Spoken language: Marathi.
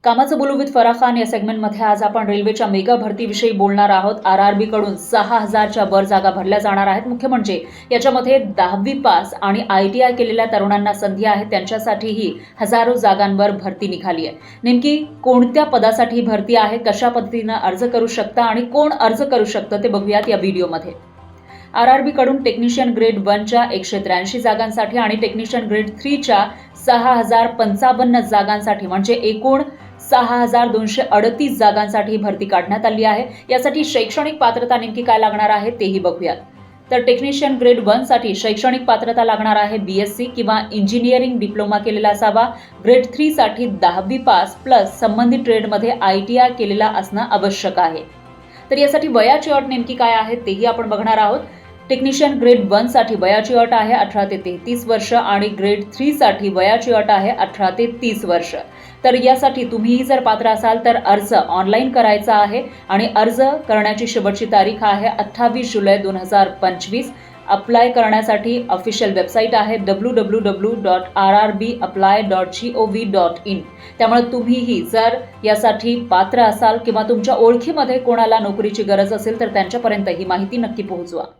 कामाचं बोलू विथ फराह खान या सेगमेंटमध्ये आज आपण रेल्वेच्या मेगा भरतीविषयी बोलणार आहोत। आरआरबी कडून 6000च्या वर जागा भरल्या जाणार आहेत। मुख्य म्हणजे याच्यामध्ये 10वी पास आणि आयटीआय केलेल्या तरुणांना संधी आहे, त्यांच्यासाठीही हजारो जागांवर भरती निघाली आहे। नेमकी कोणत्या पदासाठी भरती आहे, कशा पद्धतीने अर्ज करू शकता आणि कोण अर्ज करू शकतं ते बघूयात या व्हिडिओमध्ये। आरआरबी कडून टेक्निशियन ग्रेड 1च्या 183 जागांसाठी आणि टेक्निशियन ग्रेड 3च्या 6055 जागांसाठी म्हणजे एकूण 6238 जागांसाठी भरती काढण्यात आली आहे। यासाठी शैक्षणिक पात्रता नेमकी काय लागणार आहे तेही बघूयात। तर टेक्निशियन ग्रेड 1 साठी शैक्षणिक पात्रता लागणार आहे बीएससी किंवा इंजिनिअरिंग डिप्लोमा केलेला असावा। ग्रेड 3 साठी 10वी पास प्लस संबंधित ट्रेडमध्ये आयटीआय केलेला असणं आवश्यक आहे। तर यासाठी वयाची अट नेमकी काय आहे तेही आपण बघणार आहोत। टेक्निशियन ग्रेड 1 साठी वयाची अट आहे 18 ते 33 वर्ष आणि ग्रेड 3 साठी वयाची अट आहे 18 ते 30 वर्ष। तर यासाठी तुम्हीही जर पात्र असाल तर अर्ज ऑनलाईन करायचा आहे आणि अर्ज करण्याची शेवटची तारीख आहे 28 जुलै 2025। अप्लाय करण्यासाठी ऑफिशियल वेबसाईट आहे www.rrbapply.gov.in। त्यामुळे तुम्हीही जर यासाठी पात्र असाल किंवा तुमच्या ओळखीमध्ये कोणाला नोकरीची गरज असेल तर त्यांच्यापर्यंत ही माहिती नक्की पोहोचवा।